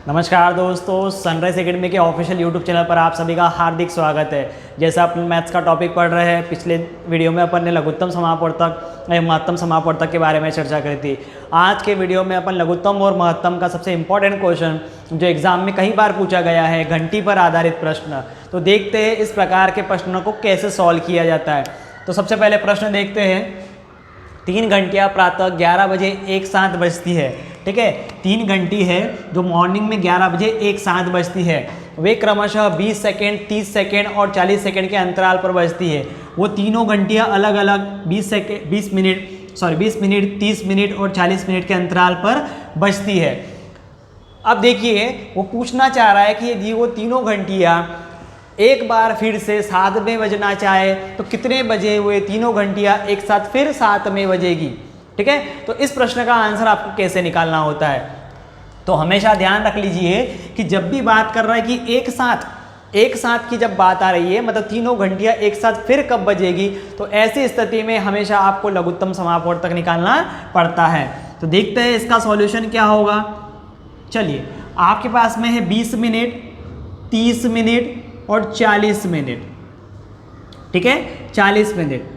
नमस्कार दोस्तों, sunrise academy के ऑफिशियल यूट्यूब चैनल पर आप सभी का हार्दिक स्वागत है। जैसा अपन मैथ्स का टॉपिक पढ़ रहे हैं, पिछले वीडियो में अपन ने लघुत्तम समापवर्तक महत्तम समापवर्तक के बारे में चर्चा करी थी। आज के वीडियो में अपन लघुत्तम और महत्तम का सबसे इंपॉर्टेंट क्वेश्चन जो एग्जाम में कई बार पूछा गया है, घंटी पर आधारित प्रश्न, तो देखते हैं इस प्रकार के प्रश्नों को कैसे सॉल्व किया जाता है। तो सबसे पहले प्रश्न देखते हैं। 3 घंटियाँ प्रातः 11 बजे एक साथ बजती है। ठीक है, 3 घंटी है जो मॉर्निंग में 11 बजे एक साथ बजती है। वे क्रमशः 20 सेकेंड, 30 सेकेंड और 40 सेकेंड के अंतराल पर बजती है। वो तीनों घंटियाँ अलग अलग 20 मिनट, 30 मिनट और 40 मिनट के अंतराल पर बजती है। अब देखिए, वो पूछना चाह रहा है कि यदि वो तीनों घंटियाँ एक बार फिर से 7 में बजना चाहे तो कितने बजे वो तीनों घंटियाँ एक साथ फिर 7 में बजेगी। ठीक है, तो इस प्रश्न का आंसर आपको कैसे निकालना होता है। तो हमेशा ध्यान रख लीजिए कि जब भी बात कर रहा है कि एक साथ की जब बात आ रही है, मतलब तीनों घंटियाँ एक साथ फिर कब बजेगी, तो ऐसी स्थिति में हमेशा आपको लघुत्तम समापवर्तक निकालना पड़ता है। तो देखते हैं इसका सॉल्यूशन क्या होगा। चलिए, आपके पास में है 20 मिनट, 30 मिनट और 40 मिनट। ठीक है, 40 मिनट।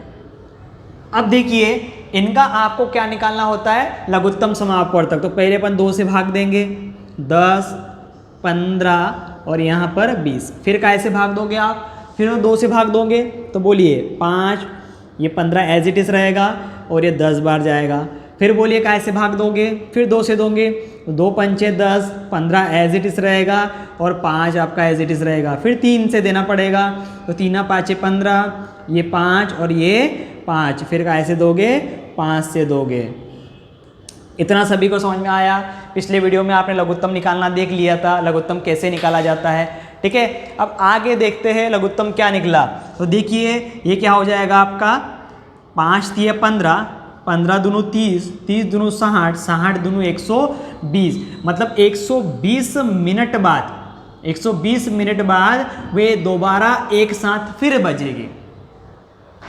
अब देखिए, इनका आपको क्या निकालना होता है, लघुत्तम समापवर्तक। तो पहले अपन 2 से भाग देंगे, 10, 15 और यहाँ पर 20। फिर कैसे भाग दोगे आप, फिर 2 से भाग दोगे तो बोलिए 5, ये 15 एज इट इज रहेगा और ये 10 बार जाएगा। फिर बोलिए कैसे भाग दोगे, फिर 2 से दोगे, 2 पंचे 10, 15 एज इट इज रहेगा और 5 आपका एज इट इज रहेगा। फिर 3 से देना पड़ेगा, तो 3 5 15, ये 5 और ये 5। फिर कैसे दोगे, 5 से दोगे। इतना सभी को समझ में आया। पिछले वीडियो में आपने लघुत्तम निकालना देख लिया था, लघुत्तम कैसे निकाला जाता है। ठीक है, अब आगे देखते हैं लघुत्तम क्या निकला। तो देखिए, ये क्या हो जाएगा आपका, 5 3 15, 15 दूनी 30, 30 दूनी 60, 60 दूनी 120। मतलब 120 मिनट बाद, 120 मिनट बाद वे दोबारा एक साथ फिर बजेगी।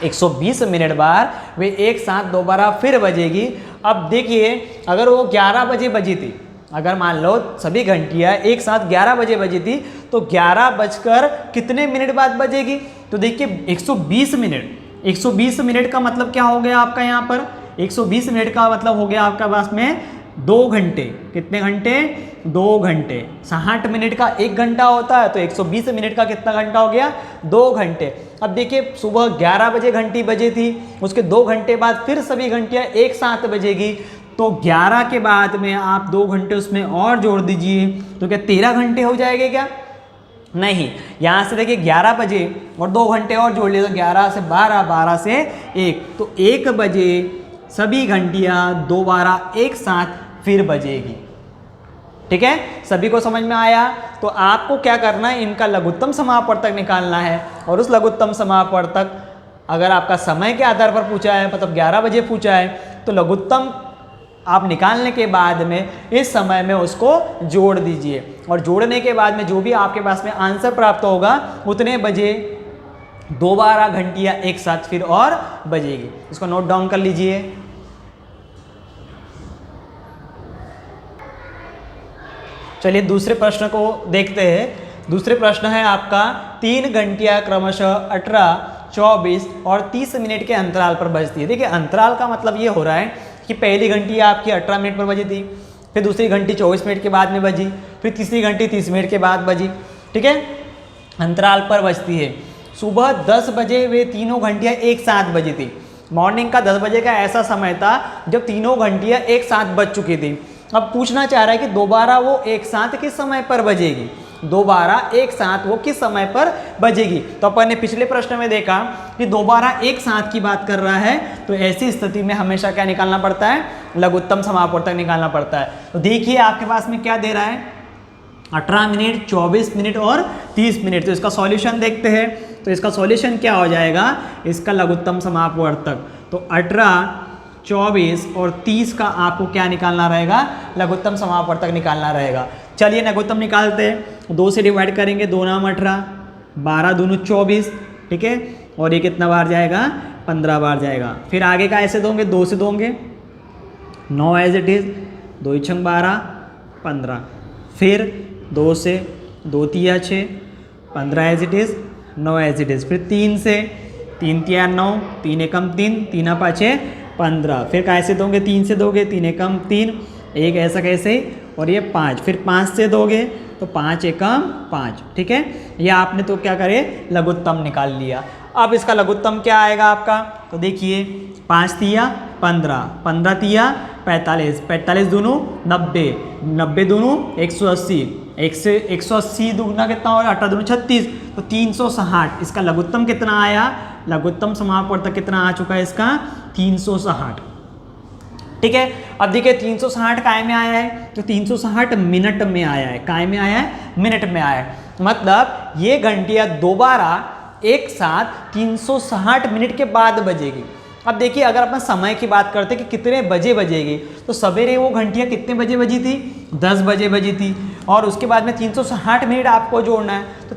120 मिनट बाद वे एक साथ दोबारा फिर बजेगी। अब देखिए, अगर वो 11 बजे बजी थी, अगर मान लो सभी घंटियाँ एक साथ 11 बजे बजी थी, तो 11 बजकर कितने मिनट बाद बजेगी। तो देखिए 120 मिनट, 120 मिनट का मतलब क्या हो गया आपका, यहाँ पर 120 मिनट का मतलब हो गया आपका पास में 2 घंटे। कितने घंटे, 2 घंटे। 60 मिनट का 1 घंटा होता है, तो 120 मिनट का कितना घंटा हो गया, 2 घंटे। अब देखिए, सुबह 11 बजे घंटी बजी थी, उसके 2 घंटे बाद फिर सभी घंटियाँ एक साथ बजेगी। तो 11 के बाद में आप 2 घंटे उसमें और जोड़ दीजिए, तो क्या 13 घंटे हो जाएंगे क्या, नहीं। यहाँ से देखिए 11 बजे और 2 घंटे और जोड़ लिए, तो 11 से 12, 12 से 1, तो 1 बजे सभी घंटियाँ दोबारा एक साथ फिर बजेगी। ठीक है, सभी को समझ में आया। तो आपको क्या करना है, इनका लघुत्तम समापवर्तक निकालना है। और उस लघुत्तम समापवर्तक अगर आपका समय के आधार पर पूछा है, मतलब 11 बजे पूछा है, तो लघुत्तम आप निकालने के बाद में इस समय में उसको जोड़ दीजिए। और जोड़ने के बाद में जो भी आपके पास में आंसर प्राप्त होगा, उतने बजे दोबारा घंटियाँ एक साथ फिर और बजेगी। इसको नोट डाउन कर लीजिए। चलिए दूसरे प्रश्न को देखते हैं। दूसरे प्रश्न है आपका, 3 घंटियाँ क्रमशः 18, 24 और 30 मिनट के अंतराल पर बजती है। देखिए, अंतराल का मतलब ये हो रहा है कि पहली घंटी आपकी 18 मिनट पर बजी थी, फिर दूसरी घंटी 24 मिनट के बाद में बजी, फिर तीसरी घंटी 30 मिनट के बाद बजी। ठीक है, अंतराल पर बजती है। सुबह 10 बजे वे तीनों घंटियाँ एक साथ बजी थी। मॉर्निंग का 10 बजे का ऐसा समय था जब तीनों घंटियाँ एक साथ बज चुकी थी। अब पूछना चाह रहा है कि दोबारा वो एक साथ किस समय पर बजेगी, दोबारा एक साथ वो किस समय पर बजेगी। तो अपन ने पिछले प्रश्न में देखा कि दोबारा एक साथ की बात कर रहा है, तो ऐसी स्थिति में हमेशा क्या निकालना पड़ता है, लघुत्तम समापवर्तक निकालना पड़ता है। तो देखिए आपके पास में क्या दे रहा है, 18 मिनट, 24 मिनट और 30 मिनट। तो इसका सॉल्यूशन देखते हैं। तो इसका सॉल्यूशन क्या हो जाएगा, इसका लघुत्तम समापवर्तक। तो 18, 24 और 30 का आपको क्या निकालना रहेगा, लघुत्तम समापवर्तक निकालना रहेगा। चलिए लघुत्तम निकालते हैं। 2 से डिवाइड करेंगे, 2 नाम 18, 12 दूनी 24। ठीक है, और ये कितना बार जाएगा, 15 बार जाएगा। फिर आगे का ऐसे दोगे, 2 से दोगे, 9 एज इट इज, 2 छंग 12, 15। फिर 2 से 2 तिया 6, 15 as it is, 9 as it is. फिर 3 से 3 तिया 9, 3 एकम 3, 3 5 15। फिर कैसे दोगे, 3 से दोगे, 3 एकम 3, एक ऐसा कैसे, और ये 5। फिर 5 से दोगे तो 5 एकम 5, ठीक है। यह आपने तो क्या करे, लघुत्तम निकाल लिया। अब इसका लघुत्तम क्या आएगा आपका, तो देखिए 5 तिया 15, 15 तिया 45, 45 दूनों 90, 90 दूनों 180, 180 दूना कितना होगा, 18 दूनों 36, तो 360। इसका लघुत्तम कितना आया, लघुत्तम समापवर्तक कितना आ चुका है इसका, 360, ठीक है। अब देखिए 360 काय में आया है, तो 360 मिनट में आया है। काय में आया है, मिनट में आया है। मतलब ये घंटियाँ दोबारा एक साथ 360 मिनट के बाद बजेगी। अब देखिए अगर अपन समय की बात करते कि कितने बजे बजेगी, तो सवेरे वो घंटियाँ कितने बजे बजी थी, 10 बजे बजी थी, और उसके बाद में 360 मिनट आपको जोड़ना है। तो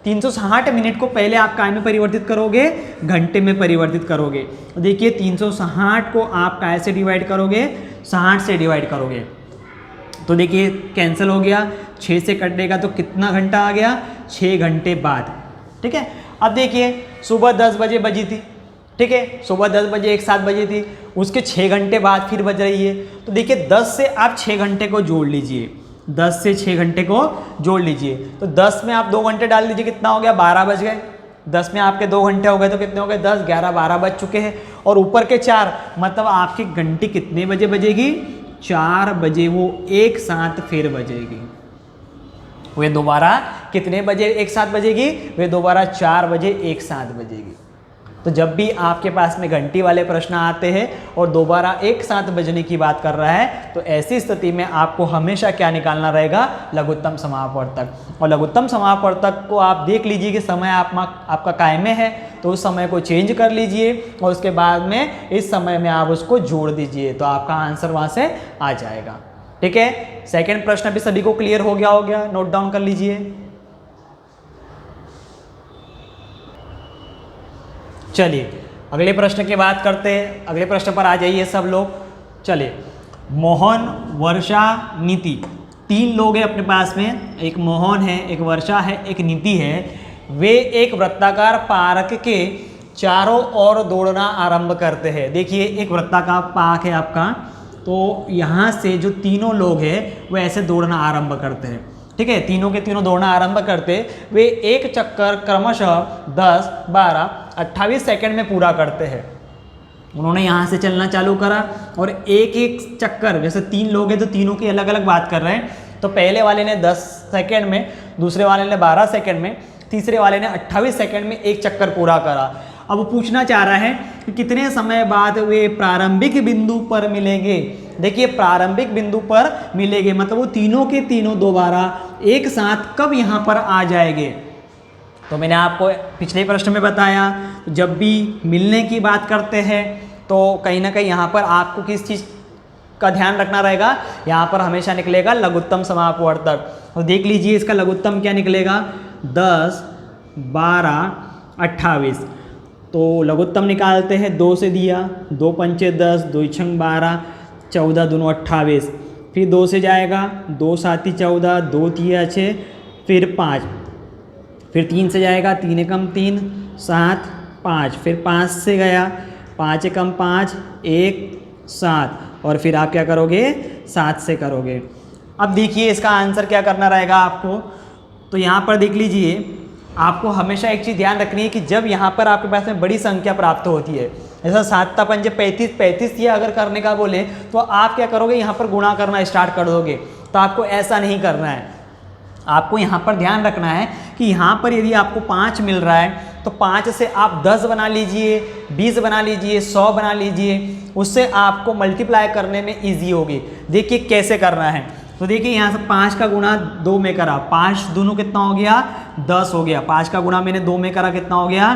360 मिनट को पहले आप काय में परिवर्तित करोगे, घंटे में परिवर्तित करोगे। तो देखिए 360 को आप काय से डिवाइड करोगे, 60 से डिवाइड करोगे, तो देखिए कैंसिल हो गया, 6 से कटेगा तो कितना घंटा आ गया, 6 घंटे बाद, ठीक है। अब देखिए सुबह 10 बजे बजी थी, ठीक है, सुबह 10 बजे एक साथ बजी थी, उसके 6 घंटे बाद फिर बज रही है। तो देखिए 10 से आप 6 घंटे को जोड़ लीजिए, 10 से 6 घंटे को जोड़ लीजिए, तो 10 में आप 2 घंटे डाल लीजिए, कितना हो गया, 12 बज गए। 10 में आपके 2 घंटे हो गए तो कितने हो गए, 10, 11, 12 बज चुके हैं। और ऊपर के 4, मतलब आपकी घंटी कितने बजे बजेगी, 4 बजे वो एक साथ फिर बजेगी। वे दोबारा कितने बजे एक साथ बजेगी, वे दोबारा 4 बजे एक साथ बजेगी। तो जब भी आपके पास में घंटी वाले प्रश्न आते हैं और दोबारा एक साथ बजने की बात कर रहा है, तो ऐसी स्थिति में आपको हमेशा क्या निकालना रहेगा, लघुत्तम समापवर्तक। और लघुत्तम समापवर्तक को आप देख लीजिए कि समय आपका काय में है, तो उस समय को चेंज कर लीजिए और उसके बाद में इस समय में आप उसको जोड़ दीजिए, तो आपका आंसर वहाँ से आ जाएगा, ठीक है। सेकेंड प्रश्न अभी सभी को क्लियर हो गया, नोट डाउन कर लीजिए। चलिए अगले प्रश्न की बात करते हैं, अगले प्रश्न पर आ जाइए सब लोग। चलिए, मोहन, वर्षा, नीति, 3 लोग हैं अपने पास में, एक मोहन है, एक वर्षा है, एक नीति है। वे एक वृत्ताकार पार्क के चारों ओर दौड़ना आरंभ करते हैं। देखिए एक वृत्ताकार पार्क है आपका, तो यहाँ से जो तीनों लोग हैं वो ऐसे दौड़ना आरंभ करते हैं, ठीक है। तीनों के तीनों दौड़ना आरंभ करते, वे एक चक्कर क्रमशः 10, 12, 28 सेकंड में पूरा करते हैं। उन्होंने यहाँ से चलना चालू करा और एक एक चक्कर, जैसे 3 लोग हैं तो तीनों की अलग अलग बात कर रहे हैं, तो पहले वाले ने 10 सेकंड में, दूसरे वाले ने 12 सेकंड में, तीसरे वाले ने 28 सेकंड में एक चक्कर पूरा करा। अब वो पूछना चाह रहा है कि कितने समय बाद वे प्रारंभिक बिंदु पर मिलेंगे। देखिए प्रारंभिक बिंदु पर मिलेंगे मतलब वो तीनों के तीनों दोबारा एक साथ कब यहाँ पर आ जाएंगे। तो मैंने आपको पिछले प्रश्न में बताया, जब भी मिलने की बात करते हैं तो कहीं ना कहीं यहाँ पर आपको किस चीज़ का ध्यान रखना रहेगा, यहाँ पर हमेशा निकलेगा लघुत्तम समापवर्तक। तो देख लीजिए इसका लघुत्तम क्या निकलेगा, 10, 12, 28। तो लघुत्तम निकालते हैं, 2 से दिया, 2 पंचे 10, 2 छंग 12, 14 दूनो 28, फिर 2 से जाएगा, 2 साती 14, 2 तिया 6, फिर 5, फिर 3 से जाएगा, 3 एकम 3, 7, 5, फिर 5 से गया, 5 एकम 5, 1, 7, और फिर आप क्या करोगे, 7 से करोगे। अब देखिए इसका आंसर क्या करना रहेगा आपको, तो यहाँ पर देख लीजिए, आपको हमेशा एक चीज़ ध्यान रखनी है कि जब यहाँ पर आपके पास में बड़ी संख्या प्राप्त होती है, जैसा 7 पंजे 35, 35 या अगर करने का बोले तो आप क्या करोगे, यहाँ पर गुणा करना स्टार्ट कर दोगे। तो आपको ऐसा नहीं करना है, आपको यहाँ पर ध्यान रखना है कि यहाँ पर यदि आपको 5 मिल रहा है तो 5 से आप 10 बना लीजिए, 20 बना लीजिए, 100 बना लीजिए, उससे आपको मल्टीप्लाई करने में ईजी होगी। देखिए कैसे करना है, तो देखिए यहाँ से 5 का गुणा 2 में करा, 5 दूनों कितना हो गया, 10 हो गया। 5 का गुणा मैंने 2 में करा, कितना हो गया,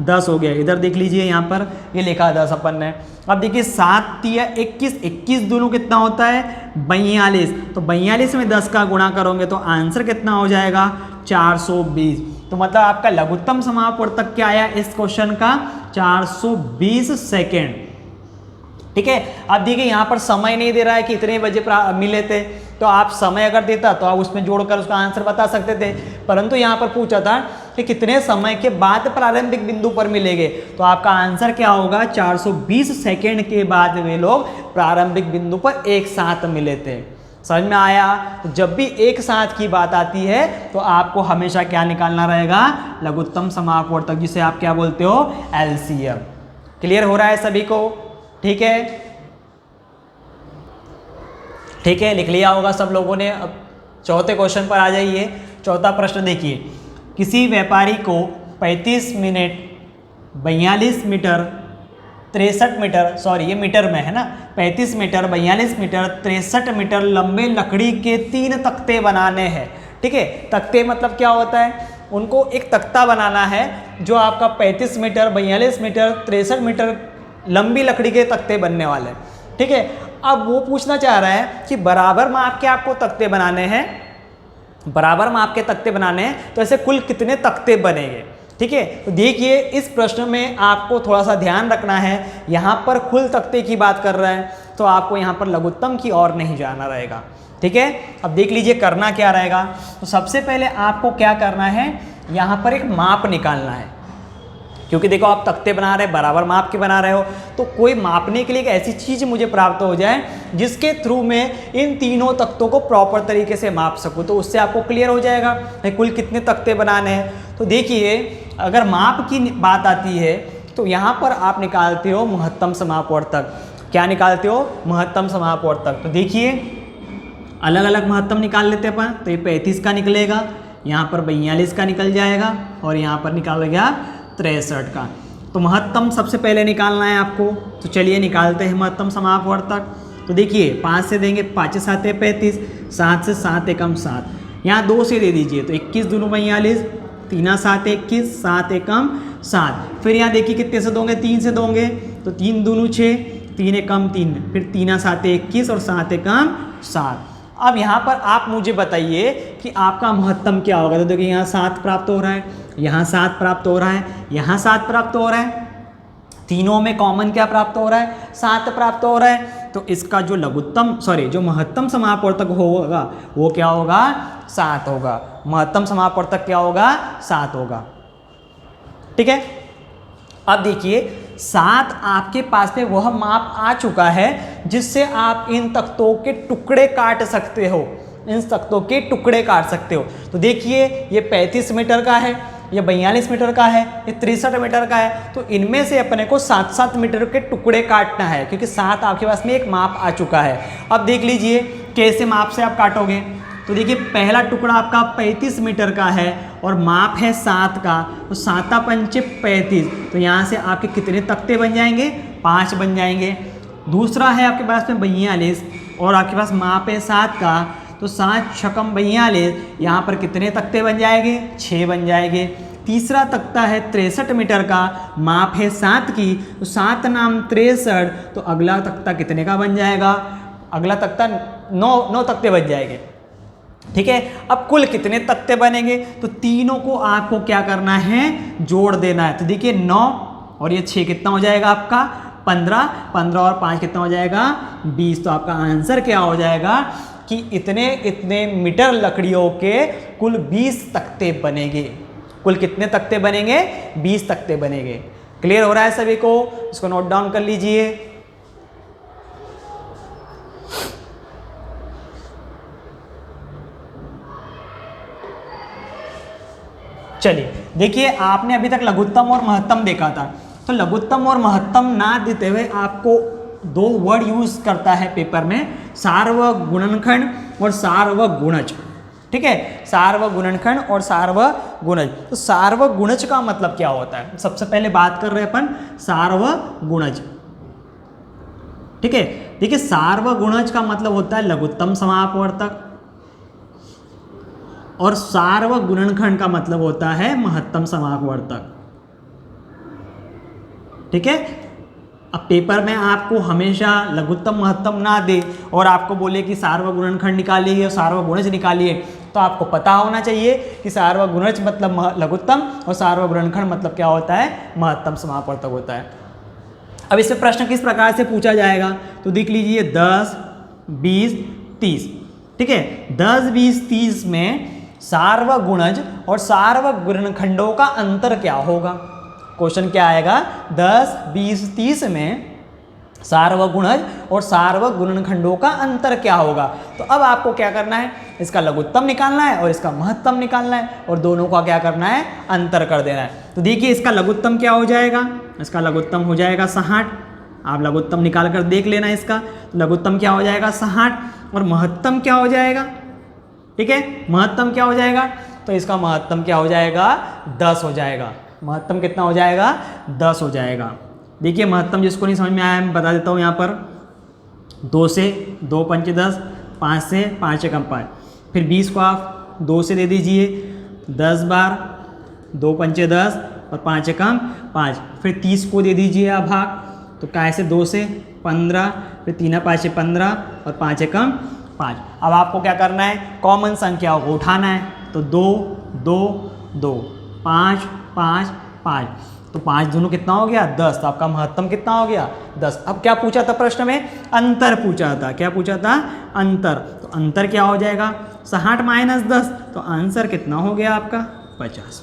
10 हो गया। इधर देख लीजिए यहाँ पर ये लिखा 10 अपन ने। अब देखिए 7 तिया 21, 21 दूनों कितना होता है, 42। तो 42 में 10 का गुणा करोगे तो आंसर कितना हो जाएगा, 420। तो मतलब आपका लघुत्तम समापवर्तक क्या आया इस क्वेश्चन का, 420 सेकेंड। ठीक है। अब देखिए यहाँ पर समय नहीं दे रहा है कि इतने बजे मिले थे, तो आप समय अगर देता तो आप उसमें जोड़कर उसका आंसर बता सकते थे, परंतु यहाँ पर पूछा था कि कितने समय के बाद प्रारंभिक बिंदु पर मिलेंगे, तो आपका आंसर क्या होगा, 420 सेकेंड के बाद वे लोग प्रारंभिक बिंदु पर एक साथ मिले थे। समझ में आया? तो जब भी एक साथ की बात आती है तो आपको हमेशा क्या निकालना रहेगा, लघुत्तम समापवर्तक, जिसे आप क्या बोलते हो, एलसीएम। क्लियर हो रहा है सभी को? ठीक है, ठीक है, लिख लिया होगा सब लोगों ने। अब चौथे क्वेश्चन पर आ जाइए। चौथा प्रश्न देखिए, किसी व्यापारी को 35 मिनट 42 मीटर 63 मीटर, सॉरी ये मीटर में है ना, 35 मीटर 42 मीटर 63 मीटर लंबे लकड़ी के 3 तख्ते बनाने हैं। ठीक है, तख्ते मतलब क्या होता है, उनको एक तख्ता बनाना है जो आपका 35 मीटर 42 मीटर 63 मीटर लंबी लकड़ी के तख्ते बनने वाले हैं। ठीक है, अब वो पूछना चाह रहा है कि बराबर माप के आपको तख्ते बनाने हैं, बराबर माप के तख्ते बनाने हैं, तो ऐसे कुल कितने तख्ते बनेंगे। ठीक है, तो देखिए इस प्रश्न में आपको थोड़ा सा ध्यान रखना है, यहाँ पर कुल तख्ते की बात कर रहा है तो आपको यहाँ पर लघुत्तम की ओर नहीं जाना रहेगा। ठीक है, अब देख लीजिए करना क्या रहेगा। तो सबसे पहले आपको क्या करना है, यहाँ पर एक माप निकालना है, क्योंकि देखो आप तख्ते बना रहे, बराबर माप के बना रहे हो, तो कोई मापने के लिए एक ऐसी चीज़ मुझे प्राप्त हो जाए जिसके थ्रू मैं इन तीनों तख्तों को प्रॉपर तरीके से माप सकूं, तो उससे आपको क्लियर हो जाएगा कुल कितने तख्ते बनाने हैं। तो देखिए अगर माप की बात आती है तो यहाँ पर आप निकालते हो महत्तम समापवर्तक। क्या निकालते हो, महत्तम समापवर्तक। तो देखिए अलग अलग महत्तम निकाल लेते हैं अपन। तो ये 35 का निकलेगा, यहाँ पर 42 का निकल जाएगा और यहाँ पर निकालेगा 63 का। तो महत्तम सबसे पहले निकालना है आपको, तो चलिए निकालते हैं महत्तम समापवर्तक। तो देखिए 5 से देंगे, 5 7 35, 7 से 7 एकम 7, यहाँ 2 से दे दीजिए तो 21 दूनी 42, 3 7 21, 7 एकम 7। फिर यहाँ देखिए कितने से दोगे, 3 से दोगे तो 3 दूनी 6, 3 एकम 3, फिर 3 7 21 और 7 एकम 7। अब यहाँ पर आप मुझे बताइए कि आपका महत्तम क्या होगा। तो देखिए यहाँ 7 प्राप्त हो रहा है, यहाँ 7 प्राप्त हो रहा है, यहाँ 7 प्राप्त हो रहा है, तीनों में कॉमन क्या प्राप्त हो रहा है, 7 प्राप्त हो रहा है। तो इसका जो लघुत्तम जो महत्तम समापवर्तक होगा वो क्या होगा, 7 होगा। महत्तम समापवर्तक क्या होगा, 7 होगा। ठीक है, अब देखिए 7 आपके पास में वह माप आ चुका है जिससे आप इन तख्तों के टुकड़े काट सकते हो, इन तख्तों के टुकड़े काट सकते हो। तो देखिए ये 35 मीटर का है, ये 42 मीटर का है, ये 63 मीटर का है, तो इनमें से अपने को 7-7 मीटर के टुकड़े काटना है, क्योंकि 7 आपके पास में एक माप आ चुका है। अब देख लीजिए कैसे माप से आप काटोगे। तो देखिए पहला टुकड़ा आपका 35 मीटर का है और माप है 7 का, तो 7 पंचे 35, तो यहाँ से आपके कितने तख्ते बन जाएंगे, 5 बन जाएंगे। दूसरा है आपके पास में 42 और आपके पास माप है 7 का, तो 7 छकम 42, यहाँ पर कितने तख्ते बन जाएंगे, 6 बन जाएंगे। तीसरा तख्ता है 63 मीटर का, माप है 7 की, तो 7 नाम 63, तो अगला तख्ता कितने का बन जाएगा, अगला तख्ता 9 तख्ते बन जाएंगे। ठीक है, अब कुल कितने तख्ते बनेंगे, तो तीनों को आपको क्या करना है, जोड़ देना है। तो देखिए 9 और ये 6 कितना हो जाएगा आपका, 15, 15 और 5 कितना हो जाएगा, 20। तो आपका आंसर क्या हो जाएगा कि इतने इतने मीटर लकड़ियों के कुल 20 तख्ते बनेंगे। कुल कितने तख्ते बनेंगे, 20 तख्ते बनेंगे। क्लियर हो रहा है सभी को, इसको नोट डाउन कर लीजिए। चलिए देखिए आपने अभी तक लघुत्तम और महत्तम देखा था, तो लघुत्तम और महत्तम ना देते हुए आपको 2 वर्ड यूज करता है पेपर में, सार्वगुणनखंड और सार्वगुणज। ठीक है, सार्वगुणनखंड और सार्वगुणज। तो सार्वगुणज का मतलब क्या होता है, सबसे पहले बात कर रहे हैं अपन सार्वगुणज। ठीक है, देखिए सार्वगुणज का मतलब होता है लघुत्तम समापवर्तक और सार्वगुणनखंड का मतलब होता है महत्तम समापवर्तक। ठीक है, अब पेपर में आपको हमेशा लघुत्तम महत्तम ना दे और आपको बोले कि सार्वगुणनखंड निकालिए और सार्वगुणज निकालिए, तो आपको पता होना चाहिए कि सार्वगुणज मतलब लघुत्तम और सार्वगुणनखंड मतलब क्या होता है, महत्तम समापवर्तक होता है। अब इसमें प्रश्न किस प्रकार से पूछा जाएगा, तो देख लीजिए 10, 20, 30। ठीक है। 10, 20, 30 में सार्वगुणज और सार्वगुणनखंडों का अंतर क्या होगा? क्वेश्चन क्या आएगा? 10, 20, 30 में सार्वगुणज और सार्वगुणनखंडों का अंतर क्या होगा? तो अब आपको क्या करना है? इसका लघुत्तम निकालना है और इसका महत्तम निकालना है और दोनों का क्या करना है? अंतर कर देना है। तो देखिए इसका लघुत्तम क्या हो जाएगा? इसका लघुत्तम हो जाएगा 60। आप लघुत्तम निकाल कर देख लेना इसका। तो लघुत्तम क्या हो जाएगा? 60। और महत्तम क्या हो जाएगा? ठीक है, महत्तम क्या हो जाएगा? तो इसका महत्तम क्या हो जाएगा? 10 हो जाएगा। महत्तम कितना हो जाएगा? 10 हो जाएगा। देखिए महत्तम जिसको नहीं समझ में आया मैं बता देता हूँ यहाँ पर। 2 से 2 पंचे 10, 5 से 5 एकम 5, फिर 20 को आप 2 से दे दीजिए, 10 बार 2 पंचे 10 और 5 एकम 5, फिर 30 को दे दीजिए आप भाग। तो काय से 2 से 15, फिर 3 5 15 और 5 एकम 5। अब आपको क्या करना है? कॉमन संख्याओं को उठाना है। तो 2 2 2, 5 5 5, तो 5 दोनों कितना हो गया? 10। तो आपका महत्तम कितना हो गया? 10। अब क्या पूछा था प्रश्न में? अंतर पूछा था। क्या पूछा था? अंतर। तो अंतर क्या हो जाएगा? 60 - 10, तो आंसर कितना हो गया आपका? 50।